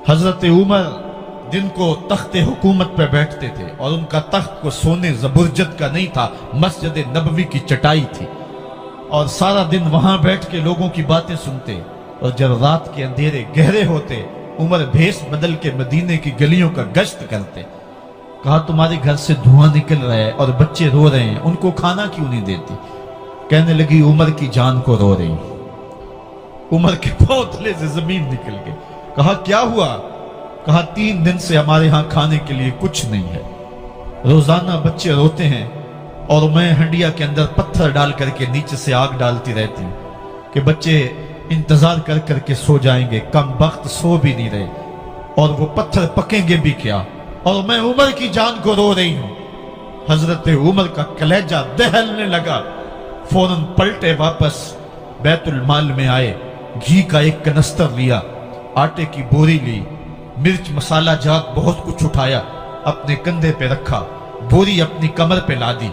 हजरत उमर दिन को तख्त हुकूमत पे बैठते थे और उनका तख्त को सोने जबरजद का नहीं था, मस्जिद नबवी की चटाई थी और सारा दिन वहां बैठ के लोगों की बातें सुनते। और जब रात के अंधेरे गहरे होते उमर भेष बदल के मदीने की गलियों का गश्त करते। कहा तुम्हारे घर से धुआं निकल रहा है और बच्चे रो रहे हैं, उनको खाना क्यों नहीं देती? कहने लगी उमर की जान को रो रही। उमर के पांव तले से जमीन निकल गई। कहा क्या हुआ? कहा 3 दिन से हमारे यहां खाने के लिए कुछ नहीं है, रोजाना बच्चे रोते हैं और मैं हंडिया के अंदर पत्थर डाल करके नीचे से आग डालती रहती हूं कि बच्चे इंतजार कर करके सो जाएंगे, कम वक्त सो भी नहीं रहे और वो पत्थर पकेंगे भी क्या, और मैं उमर की जान को रो रही हूं। हजरत उमर का कलेजा दहलने लगा। फौरन पलटे वापस बैतुल माल में आए, घी का एक कनस्तर लिया, आटे की बोरी ली, मिर्च मसाला जात बहुत कुछ उठाया, अपने कंधे पे रखा, बोरी अपनी कमर पे ला दी।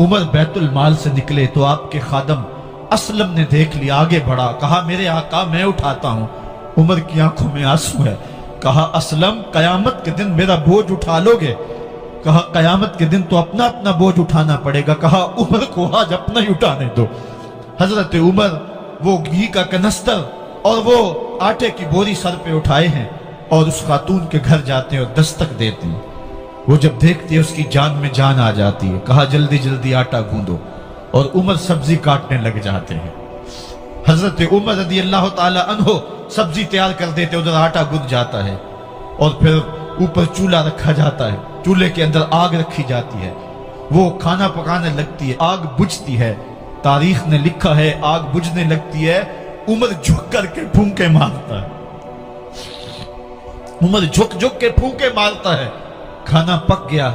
उमर बैतुल माल से निकले तो आपके खादम असलम ने देख लिया, आगे बढ़ा, कहा मेरे आका मैं उठाता हूं। उमर की आंखों में आंसू है। कहा असलम कयामत के दिन मेरा बोझ उठा लोगे? कहा कयामत के दिन तो अपना अपना बोझ उठाना पड़ेगा। कहा उमर को आज अपना ही उठाने दो। हजरत उमर वो घी का कनस्तर और वो आटे की बोरी सर पे उठाए हैं और उस खातून के घर जाते हैं और दस्तक देते हैं। वो जब देखती है उसकी जान में जान आ जाती है। कहा जल्दी जल्दी आटा गूंदो, और उमर सब्जी काटने लग जाते हैं। हजरत उमर रदी अल्लाह ताला अन्हो सब्जी तैयार कर देते, उधर आटा गुंद जाता है और फिर ऊपर चूल्हा रखा जाता है, चूल्हे के अंदर आग रखी जाती है, वो खाना पकाने लगती है, आग बुझती है। तारीख ने लिखा है आग बुझने लगती है, उमर झुक करके फूंके मारता है। उमर झुक झुक के फूंके मारता है। खाना पक गया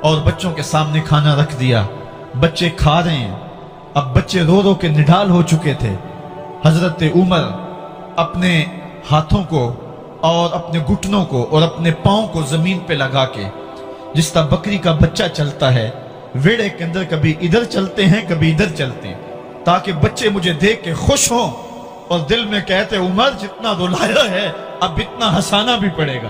और बच्चों के सामने खाना रख दिया, बच्चे खा रहे हैं। अब बच्चे रो रो के निढाल हो चुके थे। हजरत उमर अपने हाथों को और अपने घुटनों को और अपने पांव को जमीन पे लगा के, जिस तरह बकरी का बच्चा चलता है वेड़े के अंदर, कभी इधर चलते हैं कभी इधर चलते हैं, ताकि बच्चे मुझे देख के खुश हों और दिल में कहते उमर जितना रुलाया है अब इतना हंसाना भी पड़ेगा।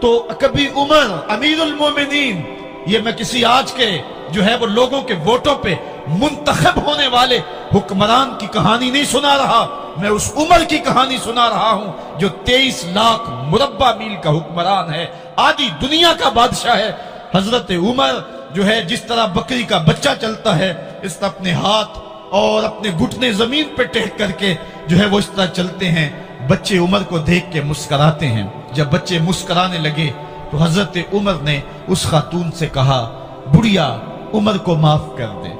तो कभी उमर अमीरुल मोमिनीन, ये मैं किसी आज के जो है वो लोगों के वोटों पे मुंतखब होने वाले हुक्मरान की कहानी नहीं सुना रहा, मैं उस उमर की कहानी सुना रहा हूं जो 23 लाख मुरब्बा मील का हुक्मरान है, आधी दुनिया का बादशाह है। हजरत उमर जो है जिस तरह बकरी का बच्चा चलता है, इस तरह अपने हाथ और अपने घुटने जमीन पे टेक करके जो है वो इस तरह चलते हैं। बच्चे उमर को देख के मुस्कुराते हैं। जब बच्चे मुस्कुराने लगे तो हजरत उमर ने उस खातून से कहा बुढ़िया उमर को माफ कर दे।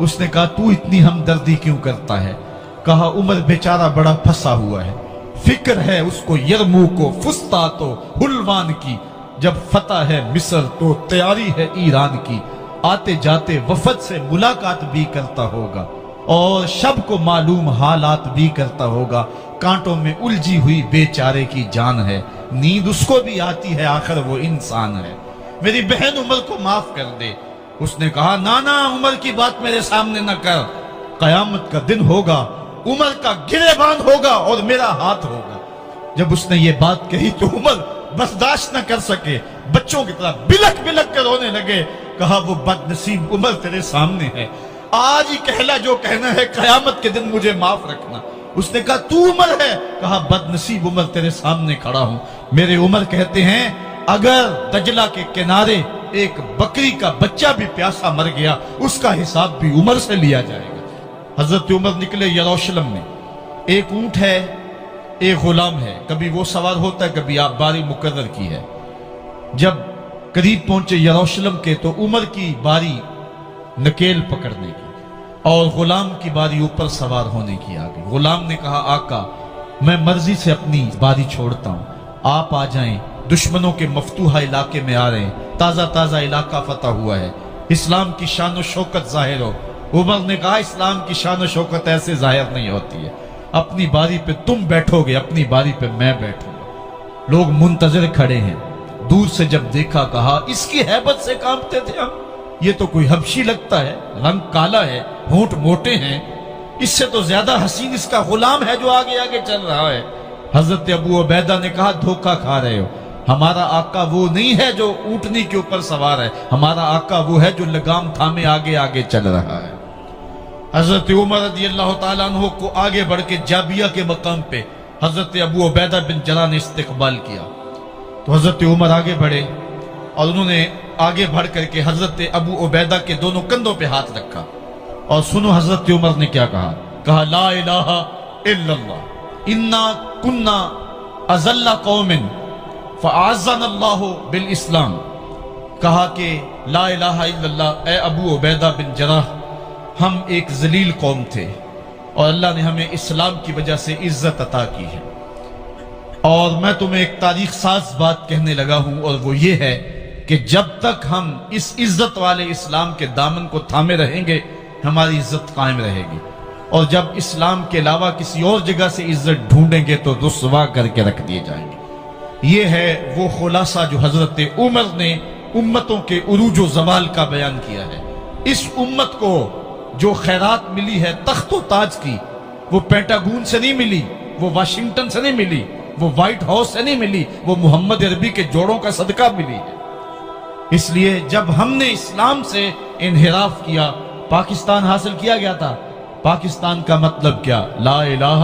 उसने कहा तू इतनी हमदर्दी क्यों करता है? कहा उमर बेचारा बड़ा फंसा हुआ है, फिक्र है उसको यरमू को फुस्ता तो हुलवान की, जब फतह है मिस्र तो तैयारी है ईरान की, आते जाते वफद से मुलाकात भी करता होगा और शब को मालूम हालात भी करता होगा, कांटों में उलझी हुई बेचारे की जान है, नींद उसको भी आती है आखिर वो इंसान है, मेरी बहन उमर को माफ कर दे। उसने कहा ना ना उमर की बात मेरे सामने न कर, कयामत का दिन होगा, उमर का गिरेबान होगा और मेरा हाथ होगा। जब उसने ये बात कही तो उमर बर्दाश्त न कर सके, बच्चों की तरह बिलक बिलक कर रोने लगे। कहा वो बदनसीब उमर तेरे सामने है, आज ही कहला जो कहना है, कयामत के दिन मुझे माफ रखना। उसने कहा तू उमर है? कहा बदनसीब उमर तेरे सामने खड़ा हूं। मेरे उमर कहते हैं अगर दजला के किनारे एक बकरी का बच्चा भी प्यासा मर गया उसका हिसाब भी उमर से लिया जाएगा। हजरत उमर निकले यरूशलेम में, एक ऊंट है एक गुलाम है, कभी वो सवार होता है कभी आप बारी मुकर्रर की है। जब करीब पहुंचे यरूशलेम के तो उमर की बारी नकेल पकड़ने की और गुलाम की बारी ऊपर सवार होने की आ गई। गुलाम ने कहा आका मैं मर्जी से अपनी बारी छोड़ता हूं, आप आ जाएं, दुश्मनों के मफतूहा इलाके में आ रहे हैं, ताजा ताजा इलाका फतह हुआ है, इस्लाम की शान व शौकत जाहिर हो। उमर ने कहा इस्लाम की शान व शौकत ऐसे जाहिर नहीं होती है, अपनी बारी पे तुम बैठोगे, अपनी बारी पे मैं बैठूंगा। लोग मुंतजर खड़े हैं, दूर से जब देखा कहा इसकी हैबत से कांपते थे हम, ये तो कोई हबशी लगता है, रंग काला है, होंठ मोटे हैं, इससे तो ज्यादा हसीन इसका गुलाम है जो आगे आगे चल रहा है। حضرت ابو عبیدہ نے کہا دھوکہ کھا رہے ہو، ہمارا آقا وہ نہیں ہے جو اونٹنی کے اوپر سوار ہے، ہمارا آقا وہ ہے جو لگام تھامے آگے آگے چل رہا ہے۔ حضرت عمر رضی اللہ تعالیٰ عنہ کو آگے بڑھ کے جابیہ کے مقام پہ حضرت ابو عبیدہ بن جراح نے استقبال کیا، تو حضرت عمر آگے بڑھے اور انہوں نے آگے بڑھ کر کے حضرت ابو عبیدہ کے دونوں کندھوں پہ ہاتھ رکھا، اور سنو حضرت عمر نے کیا کہا، کہا لا الہ الا اللہ انا کنا اذل قوم فاعزنا اللہ بالاسلام۔ کہا کہ لا الہ الا اللہ، اے ابو عبیدہ بن جراح، ہم ایک ذلیل قوم تھے اور اللہ نے ہمیں اسلام کی وجہ سے عزت عطا کی ہے۔ اور میں تمہیں ایک تاریخ ساز بات کہنے لگا ہوں، اور وہ یہ ہے کہ جب تک ہم اس عزت والے اسلام کے دامن کو تھامے رہیں گے ہماری عزت قائم رہے گی، اور جب اسلام کے علاوہ کسی اور جگہ سے عزت ڈھونڈیں گے تو رسوا کر کے رکھ دیے جائیں گے۔ یہ ہے وہ خلاصہ جو حضرت عمر نے امتوں کے عروج و زوال کا بیان کیا ہے۔ اس امت کو جو خیرات ملی ہے تخت و تاج کی، وہ پینٹاگون سے نہیں ملی، وہ واشنگٹن سے نہیں ملی، وہ وائٹ ہاؤس سے نہیں ملی، وہ محمد عربی کے جوڑوں کا صدقہ ملی ہے۔ اس لیے جب ہم نے اسلام سے انحراف کیا، پاکستان حاصل کیا گیا تھا۔ پاکستان کا مطلب کیا؟ لا الہ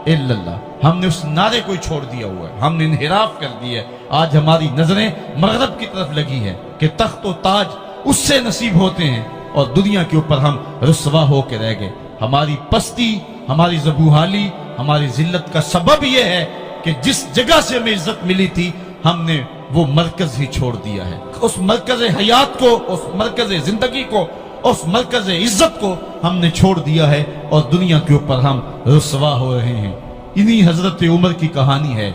الا اللہ۔ ہم نے اس نعرے کو چھوڑ دیا ہوا ہے، ہم نے انحراف کر دیا ہے۔ آج ہماری نظریں مغرب کی طرف لگی ہے کہ تخت و تاج اس سے نصیب ہوتے ہیں، اور دنیا کے اوپر ہم رسوا ہو کے رہ گئے۔ ہماری پستی، ہماری زبوحالی، ہماری ذلت کا سبب یہ ہے کہ جس جگہ سے ہمیں عزت ملی تھی ہم نے وہ مرکز ہی چھوڑ دیا ہے۔ اس مرکز حیات کو، اس مرکز زندگی کو، اس مرکز عزت کو ہم نے چھوڑ دیا ہے، اور دنیا کے اوپر ہم رسوا ہو رہے ہیں۔ انہی حضرت عمر کی کہانی ہے۔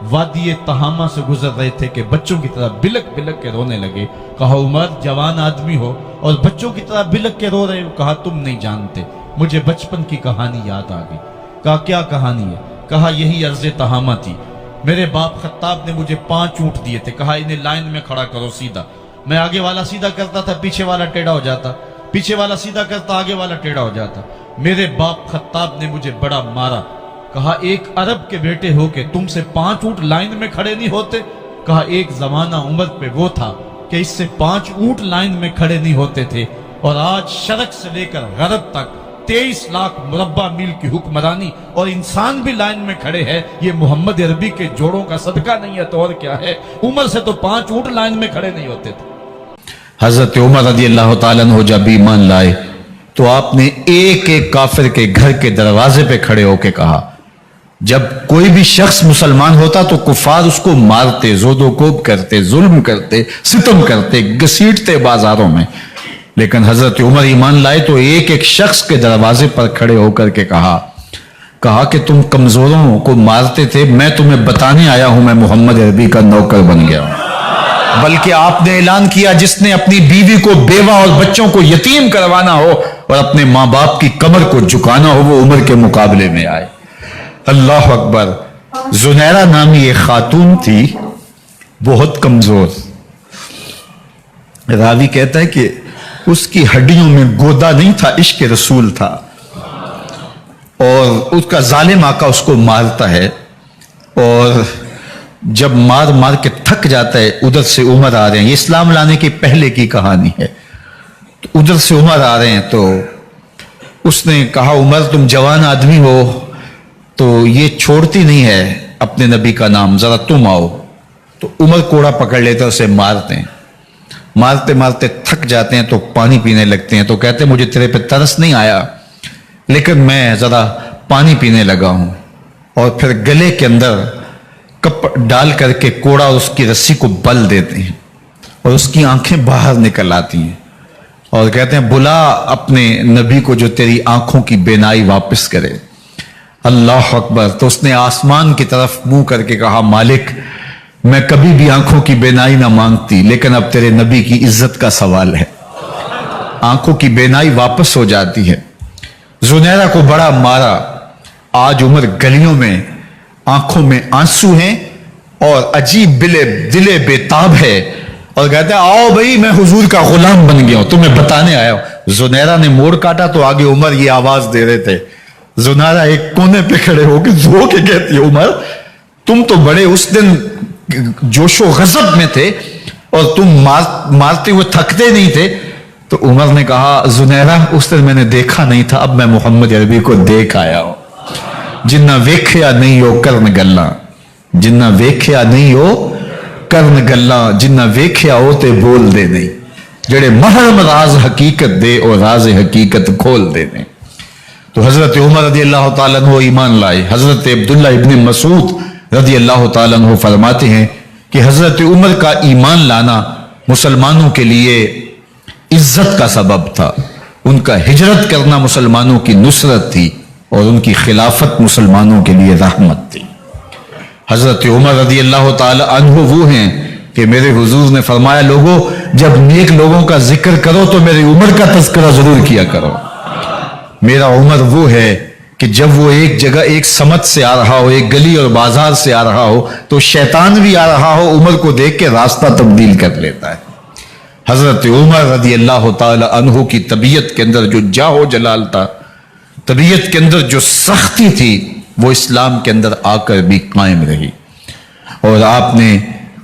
وادی تہامہ سے گزر رہے تھے کہ بچوں کی طرح بلک بلک کے رونے لگے۔ کہا عمر جوان آدمی ہو اور بچوں کی طرح بلک کے رو رہے ہو؟ کہا تم نہیں جانتے، مجھے بچپن کی کہانی یاد آ گئی۔ کہا کیا کہانی ہے؟ کہا یہی عرض تہامہ تھی، میرے باپ خطاب نے مجھے 5 اونٹ دیے تھے، کہا انہیں لائن میں کھڑا کرو سیدھا۔ میں آگے والا سیدھا کرتا تھا، پیچھے والا ٹیڑھا ہو جاتا، پیچھے والا سیدھا کرتا، آگے والا ٹیڑھا ہو جاتا۔ میرے باپ خطاب نے مجھے بڑا مارا۔ کہا ایک عرب کے بیٹے ہو کہ تم سے 5 اونٹ لائن میں کھڑے نہیں ہوتے؟ کہا ایک زمانہ عمر پہ وہ تھا کہ اس سے 5 اونٹ لائن میں کھڑے نہیں ہوتے تھے، اور آج شرق سے لے کر غرب تک 23 لاکھ مربع میل کی حکمرانی اور انسان بھی لائن میں کھڑے ہیں۔ یہ محمد عربی کے جوڑوں کا صدقہ نہیں ہے تو اور کیا ہے؟ عمر سے تو 5 اونٹ لائن میں کھڑے نہیں ہوتے تھے۔ حضرت عمر رضی اللہ تعالیٰ عنہ جب ایمان لائے تو آپ نے ایک ایک کافر کے گھر کے دروازے پہ کھڑے ہو کے کہا، جب کوئی بھی شخص مسلمان ہوتا تو کفار اس کو مارتے، زود و کوب کرتے، ظلم کرتے، ستم کرتے، گھسیٹتے بازاروں میں، لیکن حضرت عمر ایمان لائے تو ایک ایک شخص کے دروازے پر کھڑے ہو کر کے کہا کہ تم کمزوروں کو مارتے تھے، میں تمہیں بتانے آیا ہوں میں محمد عربی کا نوکر بن گیا ہوں۔ بلکہ آپ نے اعلان کیا جس نے اپنی بیوی کو، بیوہ اور بچوں کو یتیم کروانا ہو اور اپنے ماں باپ کی کمر کو جھکانا ہو وہ عمر کے مقابلے میں آئے۔ اللہ اکبر۔ زنیرہ نامی ایک خاتون تھی، بہت کمزور۔ راوی کہتا ہے کہ اس کی ہڈیوں میں گودا نہیں تھا، عشق رسول تھا، اور اس کا ظالم آقا اس کو مارتا ہے، اور جب مار مار کے تھک جاتا ہے ادھر سے عمر آ رہے ہیں، یہ اسلام لانے کی پہلے کی کہانی ہے، تو ادھر سے عمر آ رہے ہیں، تو اس نے کہا عمر تم جوان آدمی ہو تو یہ چھوڑتی نہیں ہے اپنے نبی کا نام، ذرا تم آؤ۔ تو عمر کوڑا پکڑ لیتے ہیں، اسے مارتے ہیں، مارتے مارتے تھک جاتے ہیں تو پانی پینے لگتے ہیں، تو کہتے ہیں مجھے تیرے پہ ترس نہیں آیا لیکن میں ذرا پانی پینے لگا ہوں، اور پھر گلے کے اندر کپ ڈال کر کے کوڑا اور اس کی رسی کو بل دیتے ہیں، اور اس کی آنکھیں باہر نکل آتی ہیں، اور کہتے ہیں بلا اپنے نبی کو جو تیری آنکھوں کی بینائی واپس کرے۔ اللہ اکبر۔ تو اس نے آسمان کی طرف منہ کر کے کہا مالک میں کبھی بھی آنکھوں کی بینائی نہ مانگتی، لیکن اب تیرے نبی کی عزت کا سوال ہے۔ آنکھوں کی بینائی واپس ہو جاتی ہے۔ زنیرہ کو بڑا مارا۔ آج عمر گلیوں میں آنکھوں میں آنسو ہیں اور عجیب دلے بےتاب ہے، اور کہتے ہیں آؤ بھائی میں حضور کا غلام بن گیا ہوں، تمہیں بتانے آیا ہوں۔ زنیرہ نے موڑ کاٹا تو آگے عمر یہ آواز دے رہے تھے जुनारा एक कोने पे खड़े होकर रो के कहती है, उमर तुम तो बड़े उस दिन जोशो गजब में थे और तुम मारते हुए थकते नहीं थे। तो उमर ने कहा, जुनैरा उस दिन मैंने देखा नहीं था, अब मैं मोहम्मद अरबी को देख आया हूं। जिन्ना वेख्या नहीं हो करन गल्ला, जिन्ना वेख्या नहीं हो करन गल्ला, जिन्ना वेख्या हो ते बोल दे नहीं, जेड़े महरम राज हकीकत दे और राज हकीकत खोल दे नहीं। तो हजरत उमर रदी अल्लाह तआला अन्हु ईमान लाए। हजरत अब्दुल्ला इब्न मसूद रदी अल्लाह तआला अन्हु फरमाते हैं कि हजरत उमर का ईमान लाना मुसलमानों के लिए इज्जत का सबब था। उनका हिजरत करना मुसलमानों की नुसरत थी और उनकी खिलाफत मुसलमानों के लिए रहमत थी। हजरत उमर रदी अल्लाह तआला अन्हु वो हैं कि मेरे हुजूर ने फरमाया, लोगों जब नेक लोगों का जिक्र करो तो मेरी उमर का तज़किरा जरूर किया करो। मेरा उमर वो है कि जब वो एक जगह एक समत से आ रहा हो, एक गली और बाजार से आ रहा हो, तो शैतान भी आ रहा हो, उमर को देख के रास्ता तब्दील कर लेता है। हजरत उमर रदी अल्लाह तआला अन्हु की तबीयत के अंदर जो जाहो जलाल था, तबीयत के अंदर जो सख्ती थी, वो इस्लाम के अंदर आकर भी कायम रही। और आपने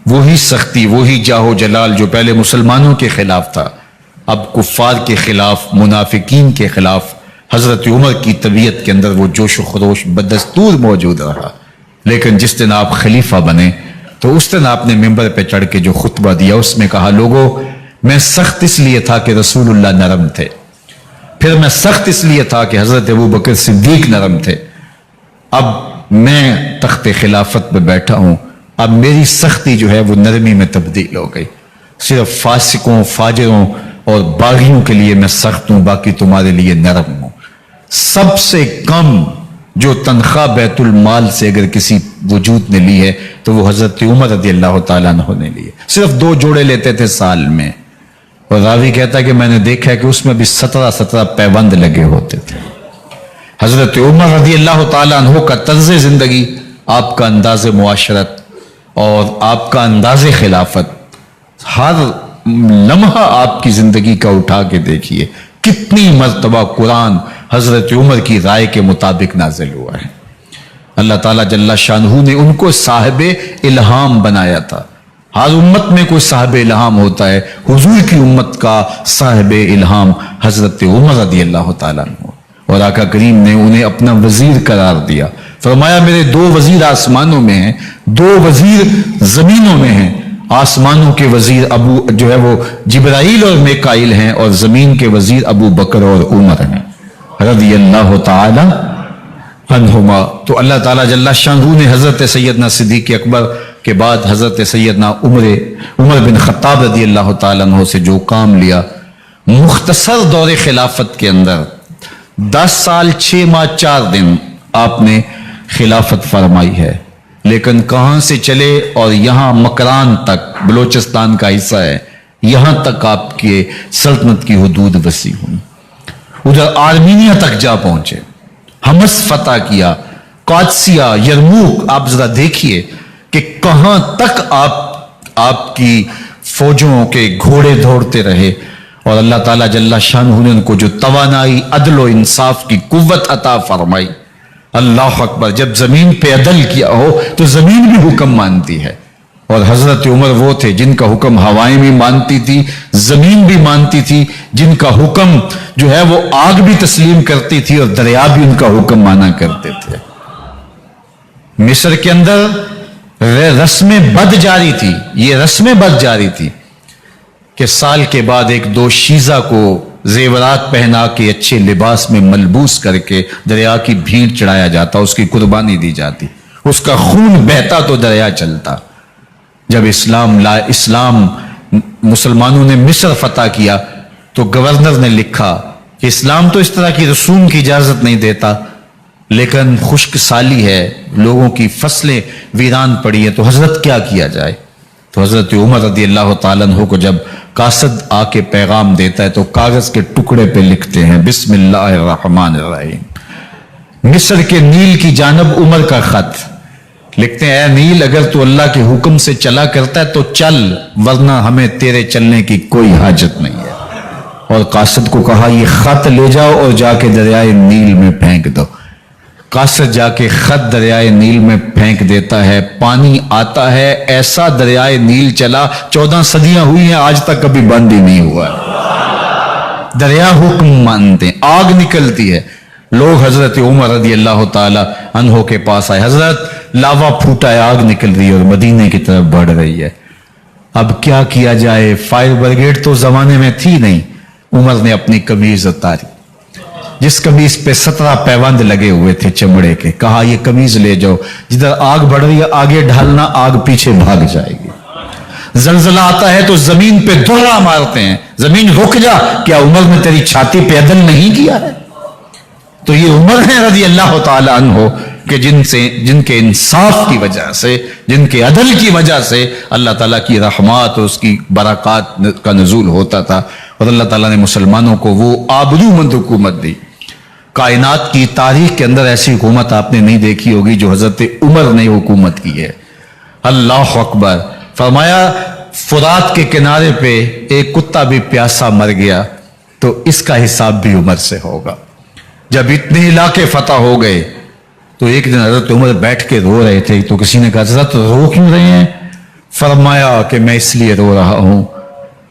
वही सख्ती, वही जाहो जलाल जो पहले मुसलमानों के खिलाफ था, अब कुफ्फार के खिलाफ, मुनाफिकीन के खिलाफ हजरत उमर की तबीयत के अंदर वो जोश व खरोश बदस्तूर मौजूद रहा। लेकिन जिस दिन आप खलीफा बने तो उस दिन आपने मिंबर पे चढ़ के जो खुतबा दिया उसमें कहा, लोगों मैं सख्त इसलिए था कि रसूलुल्लाह नरम थे, फिर मैं सख्त इसलिए था कि हजरत अबू बकर सिद्दीक नरम थे, अब मैं तख्ते खिलाफत पे बैठा हूं, अब मेरी सख्ती जो है वो नरमी में तब्दील हो गई। सिर्फ फासिकों, फाजिरों और बागियों के लिए मैं सख्त हूं, बाकी तुम्हारे लिए नरम हूं। सबसे कम जो तनख्वाह बैतुल माल से अगर किसी वजूद ने ली है तो वो हजरत उमर रदी अल्लाह तआला अन्हु ने ली है। सिर्फ 2 जोड़े लेते थे साल में, और रावी कहता है कि मैंने देखा है कि उसमें भी 17 पैबंद लगे होते थे। हजरत उमर रदी अल्लाह तआला अन्हु का तर्ज जिंदगी, आपका अंदाज मुआशरत और आपका अंदाज खिलाफत, हर लम्हा आपकी जिंदगी का उठा के देखिए कितनी मर्तबा कुरान हजरत उमर की राय के मुताबिक नाजिल हुआ है। अल्लाह ताला जल्ला शानहू ने उनको साहिब इल्हाम बनाया था। हर उम्मत में कोई साहिब इल्हाम होता है, हुजूर की उम्मत का साहिब इल्हाम हजरत उमर रदी अल्लाह तआला अन्हु, और आका करीम ने उन्हें अपना वजीर करार दिया। फरमाया, मेरे 2 वजीर आसमानों में हैं, 2 वजीर जमीनों में हैं। आसमानों के वजीर अबू जो है वो जिब्राइल और मिकाइल हैं, और जमीन के वजीर अबू बकर और उमर हैं रदी अल्लाह तआला अन्हुमा। तो अल्लाह ताला जल्ला शानहू ने हजरत सैयदना सिद्दीक अकबर के बाद हजरत सैयदना उमर बिन खत्ताब रदी अल्लाह तआला अन्हु से जो काम लिया, मुख्तसर दौरे खिलाफत के अंदर 10 साल 6 माह 4 दिन आपने खिलाफत फरमाई है। लेकिन कहां से चले और यहां मकरान तक, बलोचिस्तान का हिस्सा है, यहां तक आपके सल्तनत की हुदूद वसी हुई। उधर आर्मीनिया तक जा पहुंचे, हमस फतह किया, कादसिया, यरमूक। आप जरा देखिए कि कहां तक आपकी फौजों के घोड़े दौड़ते रहे, और अल्लाह ताला जल्ला शानहू ने उनको जो तवानाई, अदल और इंसाफ की कुव्वत अता फरमाई। अल्लाह अकबर, जब जमीन पे अदल किया हो तो जमीन भी हुक्म मानती है। और हजरत उमर वो थे जिनका हुक्म हवाएं भी मानती थी, जमीन भी मानती थी, जिनका हुक्म जो है वो आग भी तस्लीम करती थी और दरिया भी उनका हुक्म माना करते थे। मिस्र के अंदर रस्में बद जारी थी, ये रस्में बद जारी थी कि साल के बाद 1-2 शीजा को जेवरात पहना के अच्छे लिबास में मलबूस करके दरिया की भीड़ चढ़ाया जाता, उसकी कुर्बानी दी जाती, उसका खून बहता तो दरिया चलता। जब इस्लाम मुसलमानों ने मिस्र फतह किया तो गवर्नर ने लिखा कि इस्लाम तो इस तरह की रसूम की इजाजत नहीं देता, लेकिन खुश्क साली है, लोगों की फसलें वीरान पड़ी है, तो हजरत क्या किया जाए। तो हजरत उमर रदी अल्लाह तआला अन्हु को जब कासद आके पैगाम देता है तो कागज के टुकड़े पे लिखते हैं, बिस्मिल्लाहिर्रहमानिर्रहीम। मिस्र के नील की जानब उमर का खत लिखते हैं, ऐ नील, अगर तू अल्लाह के हुक्म से चला करता है तो चल, वरना हमें तेरे चलने की कोई हाजत नहीं है। और कासद को कहा, ये खत ले जाओ और जाके दरियाए नील में फेंक दो। कासद जाके खत दरियाए नील में फेंक देता है, पानी आता है, ऐसा दरियाए नील चला 14 सदियां हुई हैं, आज तक कभी बंद ही नहीं हुआ। दरिया हुक्म मानते हैं, आग निकलती है। लोग हजरत उमर रदी अल्लाह ताला अन्हो के पास आए, हजरत लावा फूटा है, आग निकल रही है और मदीने की तरफ बढ़ रही है, अब क्या किया जाए? फायर ब्रिगेड तो जमाने में थी नहीं। उमर ने अपनी कमीज उतारी, जिस कमीज पे 17 पैबंद लगे हुए थे चमड़े के, कहा ये कमीज ले जाओ, जिधर आग बढ़ रही है आगे ढालना, आग पीछे भाग जाएगी। जलजला आता है तो जमीन पे दोहरा मारते हैं, जमीन रुक जा, क्या उमर ने तेरी छाती पे अदल नहीं किया है? तो ये उमर है रज़ी अल्लाह ताला अन्हो कि जिनके इंसाफ की वजह से, जिनके अदल की वजह से अल्लाह ताला की रहमत और उसकी बरक़ात का नज़ूल होता था, और अल्लाह ताला ने मुसलमानों को वो आबरूमंद हुकूमत दी। कायनात की तारीख के अंदर ऐसी हुकूमत आपने नहीं देखी होगी जो हजरत उमर ने हुकूमत की है। अल्लाह अकबर। फरमाया फुरात के किनारे पे एक कुत्ता भी प्यासा मर गया तो इसका हिसाब भी उमर से होगा। जब इतने इलाके फतह हो गए तो एक दिन हजरत उमर बैठ के रो रहे थे, तो किसी ने कहा हजरत रो क्यों रहे हैं? फरमाया कि मैं इसलिए रो रहा हूं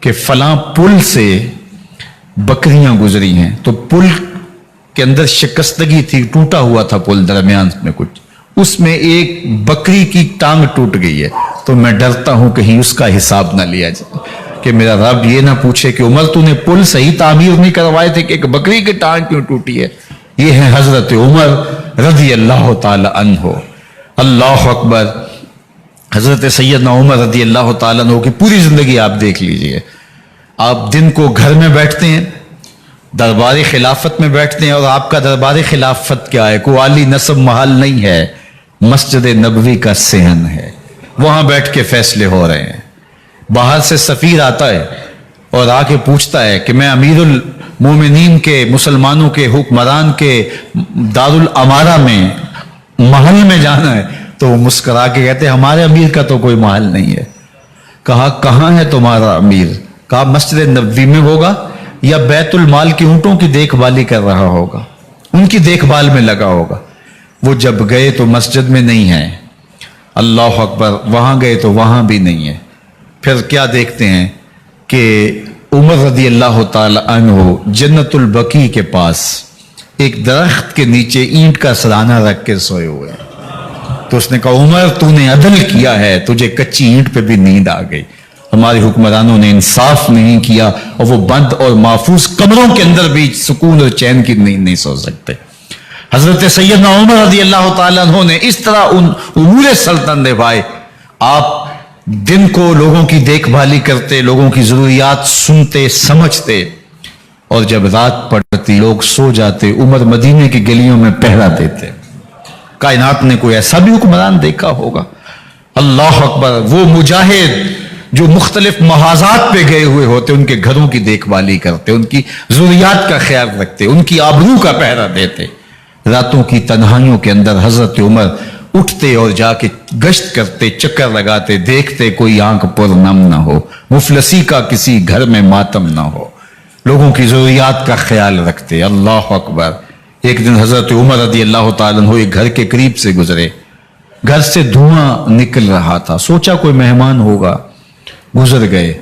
कि फलां पुल से बकरियां गुजरी हैं, तो पुल के अंदर शिकस्तगी थी, टूटा हुआ था पुल दरमियान में कुछ, उसमें एक बकरी की टांग टूट गई है, तो मैं डरता हूं कहीं उसका हिसाब ना लिया जाए, कि मेरा रब ये ना पूछे कि उमर तूने पुल सही तामीर नहीं करवाए थे कि एक बकरी की टांग क्यों टूटी है। ये है हजरत उमर रज़ी अल्लाह ताला अन्हो। अल्लाह अकबर। हजरत सैयदना उमर रज़ी अल्लाह ताला अन्हो की पूरी जिंदगी आप देख लीजिए। आप दिन को घर में बैठते हैं, दरबार खिलाफत में बैठते हैं, और आपका दरबार खिलाफत क्या है? कोई आली नस्ब महल नहीं है, मस्जिद नबवी का सेहन है, वहां बैठ के फैसले हो रहे हैं। बाहर से सफीर आता है और आके पूछता है कि मैं अमीरुल मोमिनीन के, मुसलमानों के हुक्मरान के दारुल अमारा में महल में जाना है, तो वो मुस्कुरा के कहते हैं हमारे अमीर का तो कोई महल नहीं है। कहा कहां है तुम्हारा अमीर? कहा मस्जिद नबवी में होगा या बैतुल माल की ऊंटों की देखभाली कर रहा होगा, उनकी देखभाल में लगा होगा। वो जब गए तो मस्जिद में नहीं है। अल्लाह अकबर। वहां गए तो वहां भी नहीं है। फिर क्या देखते हैं कि उमर रज़ी अल्लाह ताला अन्हो जन्नतुल बकी के पास एक दरख्त के नीचे ईंट का सराना रख के सोए हुए हैं। तो उसने कहा उमर तूने अदल किया है, तुझे कच्ची ईंट पे भी नींद आ गई। हमारे हुक्मरानों ने इंसाफ नहीं किया और वो बंद और महफूज कमरों के अंदर भी सुकून और चैन की नींद नहीं सो सकते। हजरत सैयदना उमर रज़ी अल्लाह ताला अन्हो ने इस तरह उन उमूर सल्तनत निभाए। आप दिन को लोगों की देखभाली करते, लोगों की जरूरियात सुनते समझते, और जब रात पड़ती लोग सो जाते, उमर मदीने की गलियों में पहरा देते। कायनात ने कोई ऐसा भी हुक्मरान देखा होगा? अल्लाह अकबर। वो मुजाहिद जो मुख्तलिफ महाजात पे गए हुए होते, उनके घरों की देखभाली करते, उनकी जरूरियात का ख्याल रखते, उनकी आबरू का पहरा देते। रातों की तन्हाइयों के अंदर हजरत उमर उठते और जाके गश्त करते, चक्कर लगाते, देखते कोई आंख पर नम ना हो, मुफलसी का किसी घर में मातम ना हो, लोगों की जरूरियात का ख्याल रखते। अल्लाह अकबर। एक दिन हजरत उमर रज़ी अल्लाह ताला अन्हो एक घर के करीब से गुजरे, घर से धुआं निकल रहा था, सोचा कोई मेहमान होगा, गुजर गए।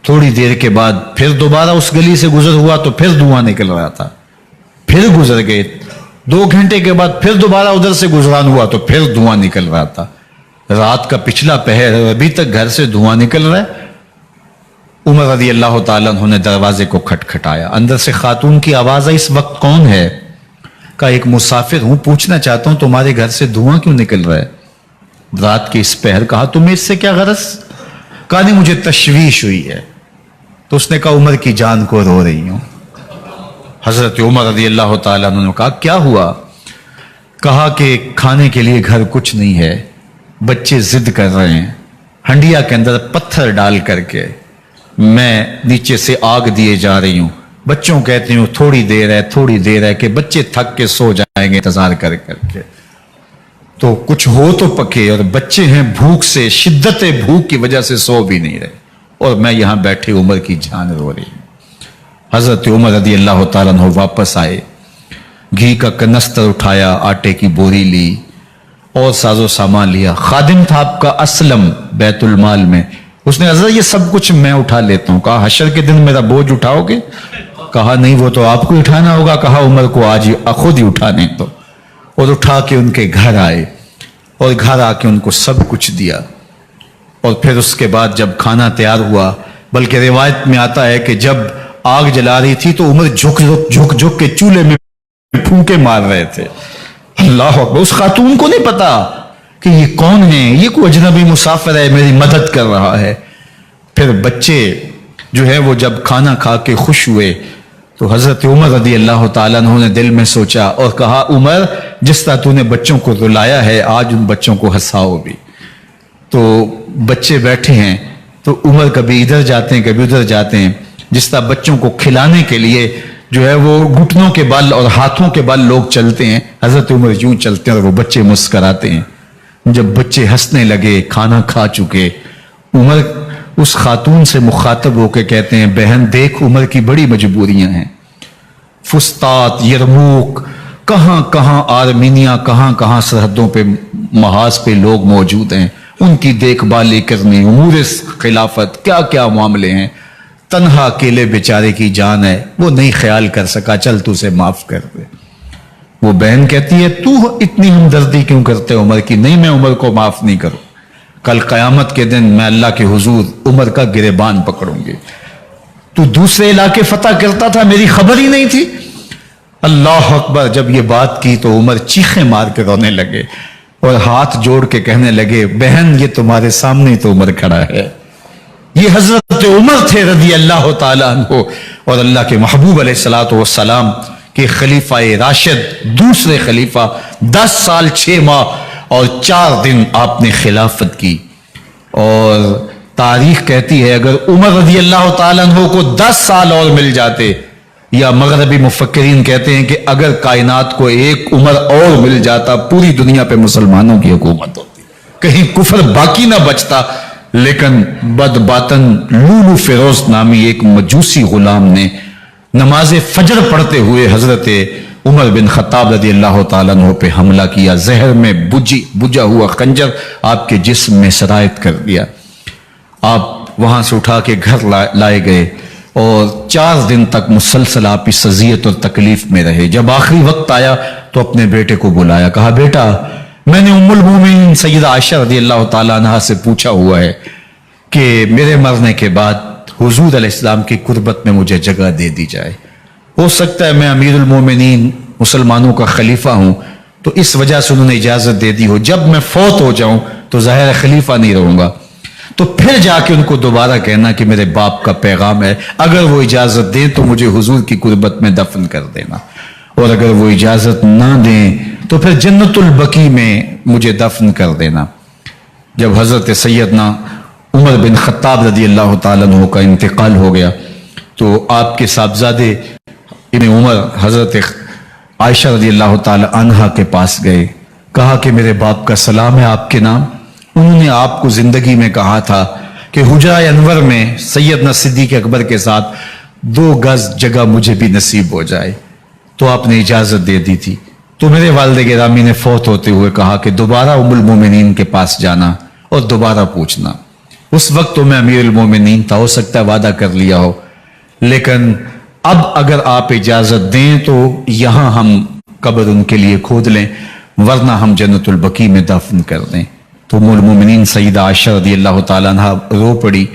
थोड़ी देर के बाद फिर दोबारा उस गली से गुजर हुआ तो फिर धुआं निकल रहा था, फिर गुजर गए। 2 घंटे के बाद फिर दोबारा उधर से गुजरान हुआ तो फिर धुआं निकल रहा था। रात का पिछला पहर अभी तक घर से धुआं निकल रहा है। उमर रज़ी अल्लाह ताला अन्हु ने दरवाजे को खटखटाया। अंदर से खातून की आवाज आई, इस वक्त कौन है? कहा एक मुसाफिर हूं, पूछना चाहता हूं तुम्हारे घर से धुआं क्यों निकल रहा है रात के इस पहर? कहा तुम्हें इससे क्या गरज? कहा नहीं मुझे तशवीश हुई है। तो उसने कहा उमर की जान को रो रही हूं। हजरत उमर रज़ी अल्लाह ताला अन्हु ने कहा क्या हुआ? कहा कि खाने के लिए घर कुछ नहीं है, बच्चे जिद कर रहे हैं, हंडिया के अंदर पत्थर डाल करके मैं नीचे से आग दिए जा रही हूं। बच्चों कहती हूं थोड़ी देर है कि बच्चे थक के सो जाएंगे इंतजार कर करके, तो कुछ हो तो पके, और बच्चे हैं भूख से, शिद्दत भूख की वजह से सो भी नहीं रहे, और मैं यहां बैठे उमर की जान रो रही हूं। हजरत उमर रज़ी अल्लाह ताला अन्हु वापस आए, घी का कनस्तर उठाया, आटे की बोरी ली और साजो सामान लिया। खादिम था आपका असलम बैतुल माल में, उसने हजरत ये सब कुछ मैं उठा लेता हूं। कहा हशर के दिन मेरा बोझ उठाओगे? कहा नहीं, वो तो आपको उठाना होगा। कहा उमर को आज खुद ही उठाने दो। और उठा के उनके घर आए और घर आके उनको सब कुछ दिया। और फिर उसके बाद जब खाना तैयार हुआ, बल्कि रिवायत में आता है कि जब आग जला रही थी तो उमर झुक झुक झुक के चूल्हे में फूंके मार रहे थे। अल्लाह अकबर। उस खातून को नहीं पता कि ये कौन है, ये कोई अजनबी मुसाफिर है, मेरी मदद कर रहा है। फिर बच्चे जो है वो जब खाना खा के खुश हुए तो हजरत उमर रदी अल्लाह ताला अन्हु ने दिल में सोचा और कहा, उमर जिस तरह तूने बच्चों को रुलाया है, आज उन बच्चों को हंसाओ भी। तो बच्चे बैठे हैं तो उमर कभी इधर जाते हैं कभी उधर जाते हैं। जिस तरह बच्चों को खिलाने के लिए जो है वो घुटनों के बल और हाथों के बल लोग चलते हैं, हजरत उमर यूं चलते हैं और वो बच्चे मुस्कराते हैं। जब बच्चे हंसने लगे, खाना खा चुके, उमर उस खातून से मुखातब होकर कहते हैं, बहन देख उमर की बड़ी मजबूरियां हैं। फुस्तात, यरमूक, कहां कहां आर्मीनिया, कहां कहां सरहदों पे महाज पे लोग मौजूद हैं, उनकी देखभाल करनी, उमूर खिलाफत, क्या क्या मामले हैं। तन्हा अकेले बेचारे की जान है, वो नहीं ख्याल कर सका, चल तू उसे माफ कर दे। वो बहन कहती है, तू इतनी हमदर्दी क्यों करते उमर की? नहीं, मैं उमर को माफ नहीं करूं। कल कयामत के दिन मैं अल्लाह के हुजूर उमर का गिरेबान पकड़ूंगी। तू दूसरे इलाके फतह करता था, मेरी खबर ही नहीं थी। अल्लाह अकबर। जब ये बात की तो उमर चीखें मार के रोने लगे और हाथ जोड़ के कहने लगे, बहन ये तुम्हारे सामने ही तो उमर खड़ा है। ये हजरत उमर थे रदी अल्लाह ताला अन्हु और अल्लाह के महबूब अलैहिस्सलातु वस्सलाम के खलीफा राशिद, दूसरे खलीफा। 10 साल 6 माह और 4 दिन आपने खिलाफत की। और तारीख कहती है अगर उमर रदी अल्लाह ताला अन्हु को 10 साल और मिल जाते, या मगरबी मुफक्किरीन कहते हैं कि अगर कायनात को एक उमर और मिल जाता, पूरी दुनिया पे मुसलमानों की हुकूमत होती, कहीं कुफर बाकी ना बचता। लेकिन बदबातन लूलू फिरोज नामी एक मजूसी गुलाम ने नमाज फजर पढ़ते हुए हजरत उमर बिन खत्ताब रदी अल्लाह ताला अन्हु पे हमला किया। जहर में बुझा हुआ खंजर आपके जिस्म में सरायत कर दिया। आप वहां से उठा के घर लाए गए और 4 दिन तक मुसलसल आप इस अजियत और तकलीफ में रहे। जब आखिरी वक्त आया तो अपने बेटे को बुलाया, कहा बेटा मैंने उम्मुल मोमिनीन सैयदा आयशा रदी अल्लाह ताला अन्हा से पूछा हुआ है कि मेरे मरने के बाद हुजूर अलैहिस्सलाम की कुर्बत में मुझे जगह दे दी जाए। हो सकता है मैं अमीरुल मोमिनीन मुसलमानों का खलीफा हूं तो इस वजह से उन्होंने इजाजत दे दी हो, जब मैं फौत हो जाऊं तो जाहिर खलीफा नहीं रहूंगा। तो फिर जाके उनको दोबारा कहना कि मेरे बाप का पैगाम है, अगर वो इजाजत दें तो मुझे हुजूर की कुर्बत में दफन कर देना, और अगर वो इजाजत ना दें तो फिर जन्नतुल बकी में मुझे दफन कर देना। जब हजरत सैयदना उमर बिन खत्ताब रदी अल्लाह ताला अन्हु का इंतकाल हो गया तो आपके साहबजादे इब्न उमर हजरत आयशा रदी अल्लाह ताला अन्हा के पास गए, कहा कि मेरे बाप का सलाम है आपके नाम। उन्होंने आपको जिंदगी में कहा था कि हुजरा अनवर में सैयदना सिद्दीक अकबर के साथ 2 गज जगह मुझे भी नसीब हो जाए, तो आपने इजाजत दे दी थी। तो मेरे वालिद गिरामी ने फौत होते हुए कहा कि दोबारा उम्मुल मोमिनीन के पास जाना और दोबारा पूछना। उस वक्त तो मैं अमीरुल मोमिनीन था, हो सकता है वादा कर लिया हो, लेकिन अब अगर आप इजाजत दें तो यहां हम कब्र उनके लिए खोद लें, वरना हम जन्नतुल बकी में दफन कर दें। तो उम्मुल मोमिनीन सईदा आयशा रदी अल्लाह ताला अन्हा रो पड़ी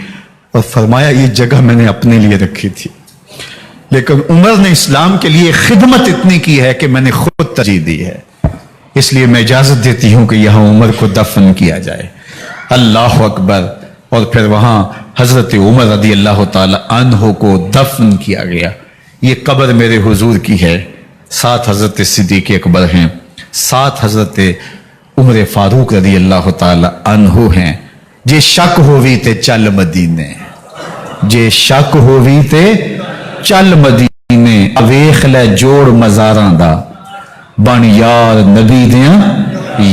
और फरमाया ये जगह मैंने अपने लिए रखी थी, लेकिन उमर ने इस्लाम के लिए खिदमत इतनी की है कि मैंने खुद तरजीह दी है, इसलिए मैं इजाजत देती हूं कि यहां उमर को दफन किया जाए। अल्लाह अकबर। और फिर वहां हजरत उमर रदी अल्लाह ताला अन्हु को दफन किया गया। ये कब्र मेरे हुजूर की है, 7 हजरत सिद्दीक अकबर हैं, 7 हजरत उमर फारूक रदी अल्लाह ताला अन्हु हैं। जे शक होवी ते चल मदीने, जे शक होवी ते चल मदीने, वेख लै जोड़ मजारां दा, बन यार नबी दियां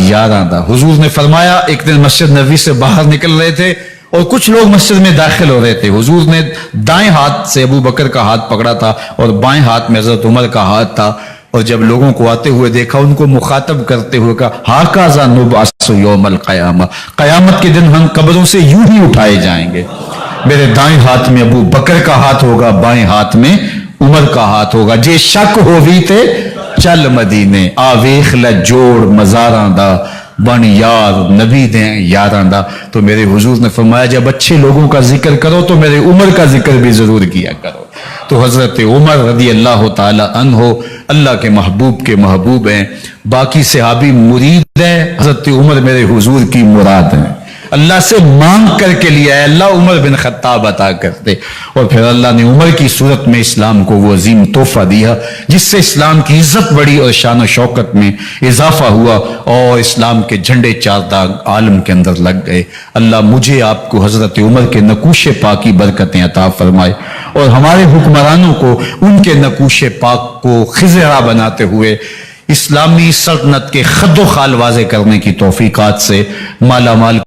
यारां दा। हुजूर ने फरमाया, एक दिन मस्जिद नबी से बाहर निकल रहे थे और कुछ लोग मस्जिद में दाखिल हो रहे थे। हुजूर ने दाएं हाथ से अबू बकर का हाथ पकड़ा था और बाएं हाथ में हजरत उमर का हाथ था, اور جب لوگوں کو آتے ہوئے دیکھا ان کو مخاطب کرتے ہوئے کہا ہاکازا نبعث یوم القیامہ، قیامت کے دن ہم قبروں سے یوں ہی اٹھائے جائیں گے، میرے دائیں ہاتھ میں ابو بکر کا ہاتھ ہوگا، بائیں ہاتھ میں عمر کا ہاتھ ہوگا، جے شک ہووی تے چل مدینے آ ویخ لے جوڑ مزاراں دا بن یار نبی دیں یاراں دا۔ تو میرے حضور نے فرمایا جب اچھے لوگوں کا ذکر کرو تو میرے عمر کا ذکر بھی ضرور کیا کرو۔ تو حضرت عمر رضی اللہ تعالی عنہ اللہ کے محبوب ہیں، باقی صحابی مرید ہیں، حضرت عمر میرے حضور کی مراد ہیں، اللہ سے مانگ کر کے لیا ہے اللہ عمر بن خطاب عطا کرتے، اور پھر اللہ نے عمر کی صورت میں اسلام کو وہ عظیم تحفہ دیا جس سے اسلام کی عزت بڑی اور شان و شوکت میں اضافہ ہوا اور اسلام کے جھنڈے چار داغ عالم کے اندر لگ گئے۔ اللہ مجھے آپ کو حضرت عمر کے نقوش پاک کی برکتیں عطا فرمائے اور ہمارے حکمرانوں کو ان کے نقوش پاک کو خزرہ بناتے ہوئے اسلامی سلطنت کے خد و خال واضح کرنے کی توفیقات سے مالا مال